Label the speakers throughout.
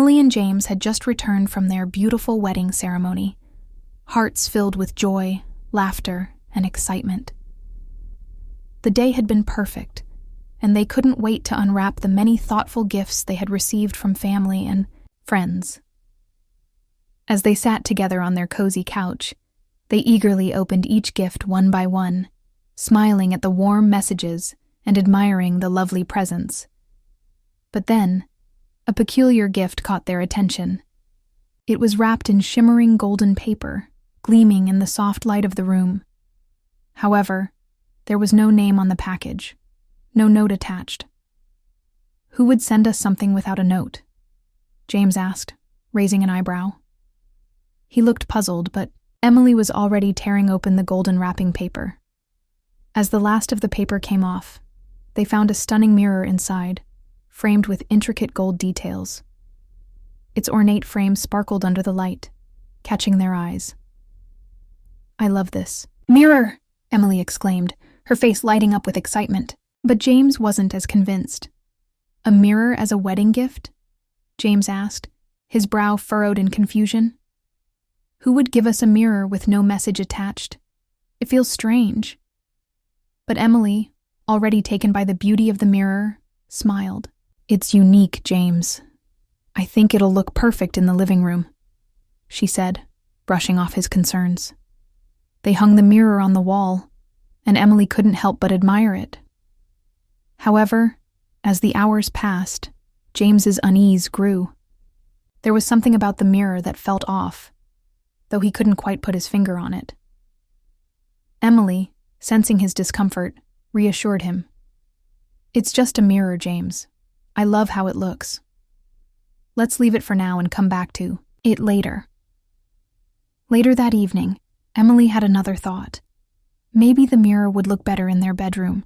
Speaker 1: Emily and James had just returned from their beautiful wedding ceremony, hearts filled with joy, laughter, and excitement. The day had been perfect, and they couldn't wait to unwrap the many thoughtful gifts they had received from family and friends. As they sat together on their cozy couch, they eagerly opened each gift one by one, smiling at the warm messages and admiring the lovely presents. But then, a peculiar gift caught their attention. It was wrapped in shimmering golden paper, gleaming in the soft light of the room. However, there was no name on the package, no note attached. "Who would send us something without a note?" James asked, raising an eyebrow. He looked puzzled, but Emily was already tearing open the golden wrapping paper. As the last of the paper came off, they found a stunning mirror inside, framed with intricate gold details. Its ornate frame sparkled under the light, catching their eyes. "I love this." "Mirror!" Emily exclaimed, her face lighting up with excitement. But James wasn't as convinced. "A mirror as a wedding gift?" James asked, his brow furrowed in confusion. "Who would give us a mirror with no message attached? It feels strange." But Emily, already taken by the beauty of the mirror, smiled. "It's unique, James. I think it'll look perfect in the living room," she said, brushing off his concerns. They hung the mirror on the wall, and Emily couldn't help but admire it. However, as the hours passed, James's unease grew. There was something about the mirror that felt off, though he couldn't quite put his finger on it. Emily, sensing his discomfort, reassured him. "It's just a mirror, James. I love how it looks. Let's leave it for now and come back to it later." Later that evening, Emily had another thought. Maybe the mirror would look better in their bedroom.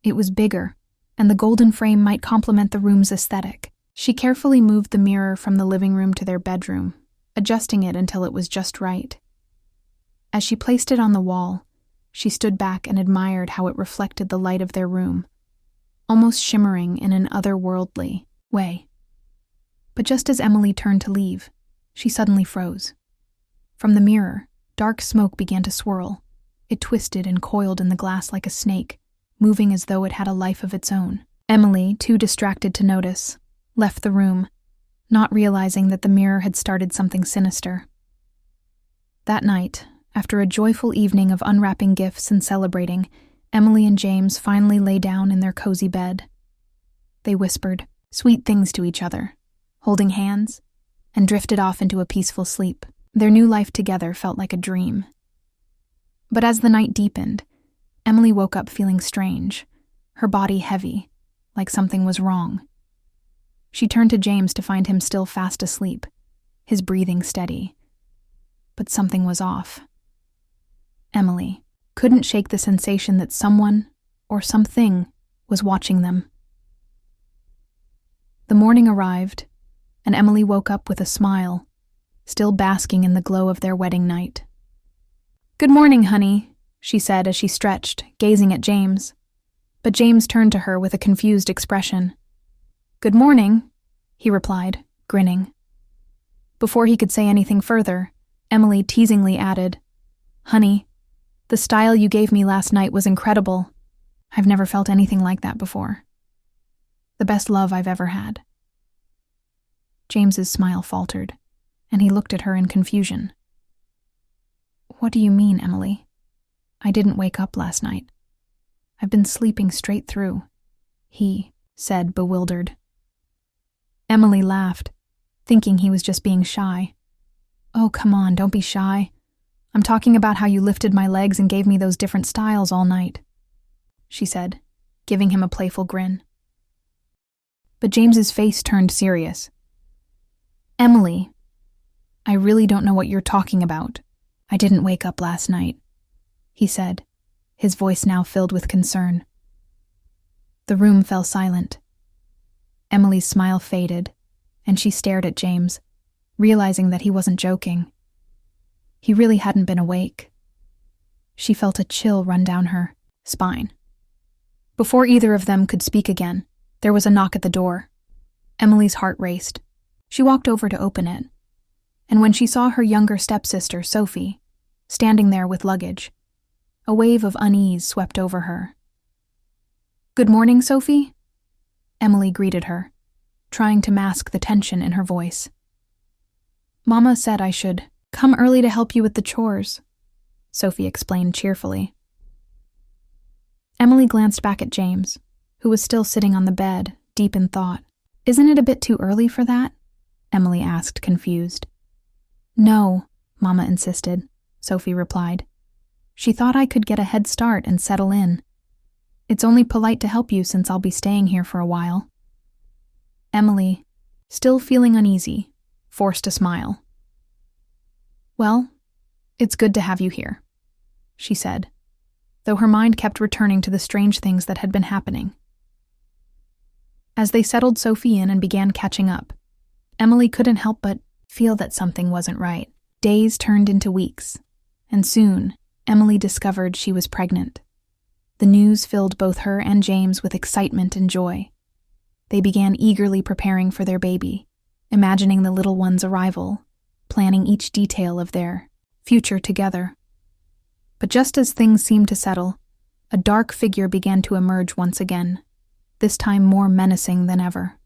Speaker 1: It was bigger, and the golden frame might complement the room's aesthetic. She carefully moved the mirror from the living room to their bedroom, adjusting it until it was just right. As she placed it on the wall, she stood back and admired how it reflected the light of their room, almost shimmering in an otherworldly way. But just as Emily turned to leave, she suddenly froze. From the mirror, dark smoke began to swirl. It twisted and coiled in the glass like a snake, moving as though it had a life of its own. Emily, too distracted to notice, left the room, not realizing that the mirror had started something sinister. That night, after a joyful evening of unwrapping gifts and celebrating, Emily and James finally lay down in their cozy bed. They whispered sweet things to each other, holding hands, and drifted off into a peaceful sleep. Their new life together felt like a dream. But as the night deepened, Emily woke up feeling strange, her body heavy, like something was wrong. She turned to James to find him still fast asleep, his breathing steady. But something was off. Emily couldn't shake the sensation that someone, or something, was watching them. The morning arrived, and Emily woke up with a smile, still basking in the glow of their wedding night. "Good morning, honey," she said as she stretched, gazing at James. But James turned to her with a confused expression. "Good morning," he replied, grinning. Before he could say anything further, Emily teasingly added, "Honey, the style you gave me last night was incredible. I've never felt anything like that before. The best love I've ever had." James's smile faltered, and he looked at her in confusion. "What do you mean, Emily? I didn't wake up last night. I've been sleeping straight through," he said, bewildered. Emily laughed, thinking he was just being shy. "Oh, come on, don't be shy. I'm talking about how you lifted my legs and gave me those different styles all night," she said, giving him a playful grin. But James's face turned serious. "Emily, I really don't know what you're talking about. I didn't wake up last night," he said, his voice now filled with concern. The room fell silent. Emily's smile faded, and she stared at James, realizing that he wasn't joking. He really hadn't been awake. She felt a chill run down her spine. Before either of them could speak again, there was a knock at the door. Emily's heart raced. She walked over to open it, and when she saw her younger stepsister, Sophie, standing there with luggage, a wave of unease swept over her. "Good morning, Sophie," Emily greeted her, trying to mask the tension in her voice. "Mama said I should come early to help you with the chores," Sophie explained cheerfully. Emily glanced back at James, who was still sitting on the bed, deep in thought. "Isn't it a bit too early for that?" Emily asked, confused. "No," Mama insisted, Sophie replied. "She thought I could get a head start and settle in. It's only polite to help you since I'll be staying here for a while." Emily, still feeling uneasy, forced a smile. "Well, it's good to have you here," she said, though her mind kept returning to the strange things that had been happening. As they settled Sophie in and began catching up, Emily couldn't help but feel that something wasn't right. Days turned into weeks, and soon Emily discovered she was pregnant. The news filled both her and James with excitement and joy. They began eagerly preparing for their baby, imagining the little one's arrival, planning each detail of their future together. But just as things seemed to settle, a dark figure began to emerge once again, this time more menacing than ever.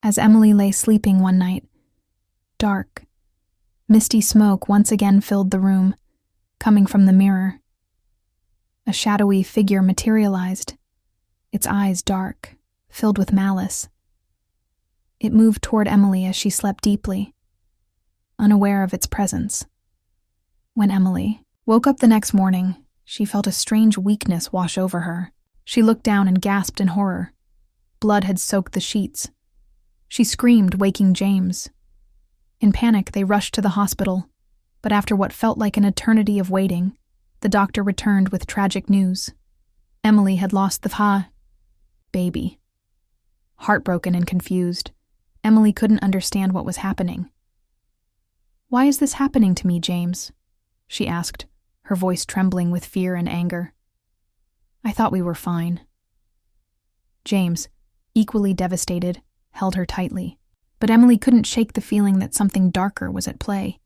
Speaker 1: As Emily lay sleeping one night, dark, misty smoke once again filled the room, coming from the mirror. A shadowy figure materialized, its eyes dark, filled with malice. It moved toward Emily as she slept deeply, unaware of its presence. When Emily woke up the next morning, she felt a strange weakness wash over her. She looked down and gasped in horror. Blood had soaked the sheets. She screamed, waking James. In panic, they rushed to the hospital, but after what felt like an eternity of waiting, the doctor returned with tragic news. Emily had lost the baby. Heartbroken and confused, Emily couldn't understand what was happening. "Why is this happening to me, James?" she asked, her voice trembling with fear and anger. "I thought we were fine." James, equally devastated, held her tightly, but Emily couldn't shake the feeling that something darker was at play.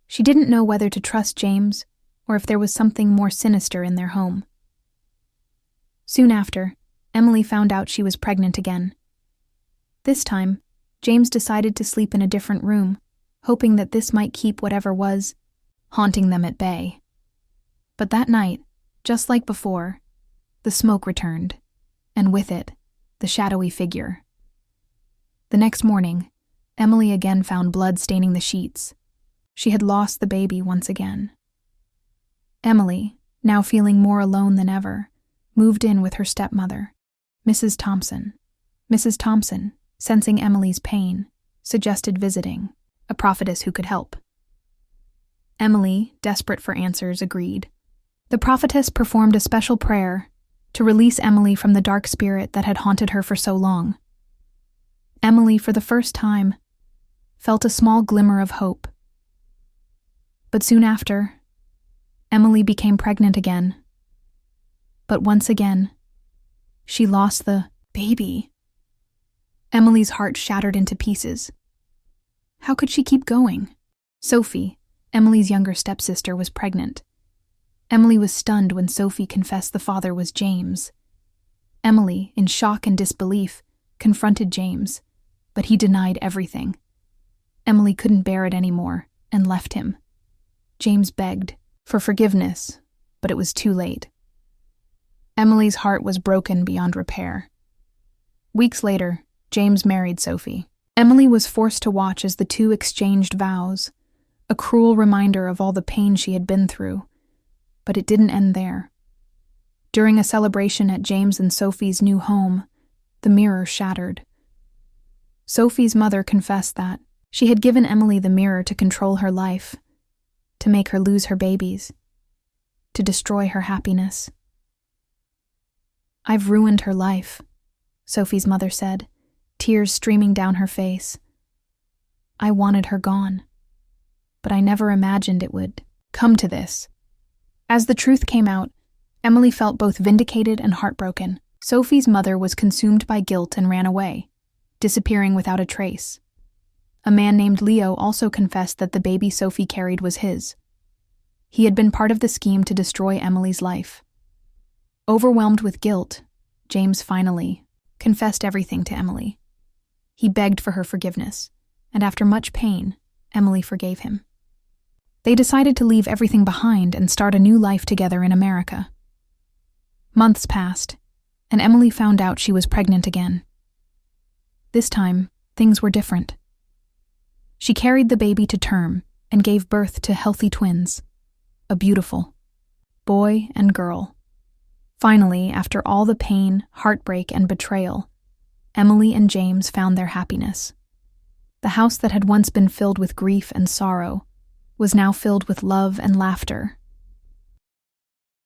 Speaker 1: She didn't know whether to trust James or if there was something more sinister in their home. Soon after, Emily found out she was pregnant again. This time, James decided to sleep in a different room, hoping that this might keep whatever was haunting them at bay. But that night, just like before, the smoke returned, and with it, the shadowy figure. The next morning, Emily again found blood staining the sheets. She had lost the baby once again. Emily, now feeling more alone than ever, moved in with her stepmother, Mrs. Thompson. Mrs. Thompson, sensing Emily's pain, suggested visiting, a prophetess who could help. Emily, desperate for answers, agreed. The prophetess performed a special prayer to release Emily from the dark spirit that had haunted her for so long. Emily, for the first time, felt a small glimmer of hope. But soon after, Emily became pregnant again. But once again, she lost the baby. Emily's heart shattered into pieces. How could she keep going? Sophie, Emily's younger stepsister, was pregnant. Emily was stunned when Sophie confessed the father was James. Emily, in shock and disbelief, confronted James, but he denied everything. Emily couldn't bear it anymore and left him. James begged for forgiveness, but it was too late. Emily's heart was broken beyond repair. Weeks later, James married Sophie. Emily was forced to watch as the two exchanged vows, a cruel reminder of all the pain she had been through. But it didn't end there. During a celebration at James and Sophie's new home, the mirror shattered. Sophie's mother confessed that she had given Emily the mirror to control her life, to make her lose her babies, to destroy her happiness. "I've ruined her life," Sophie's mother said, tears streaming down her face. "I wanted her gone, but I never imagined it would come to this." As the truth came out, Emily felt both vindicated and heartbroken. Sophie's mother was consumed by guilt and ran away, disappearing without a trace. A man named Leo also confessed that the baby Sophie carried was his. He had been part of the scheme to destroy Emily's life. Overwhelmed with guilt, James finally confessed everything to Emily. He begged for her forgiveness, and after much pain, Emily forgave him. They decided to leave everything behind and start a new life together in America. Months passed, and Emily found out she was pregnant again. This time, things were different. She carried the baby to term and gave birth to healthy twins, a beautiful boy and girl. Finally, after all the pain, heartbreak, and betrayal, Emily and James found their happiness. The house that had once been filled with grief and sorrow was now filled with love and laughter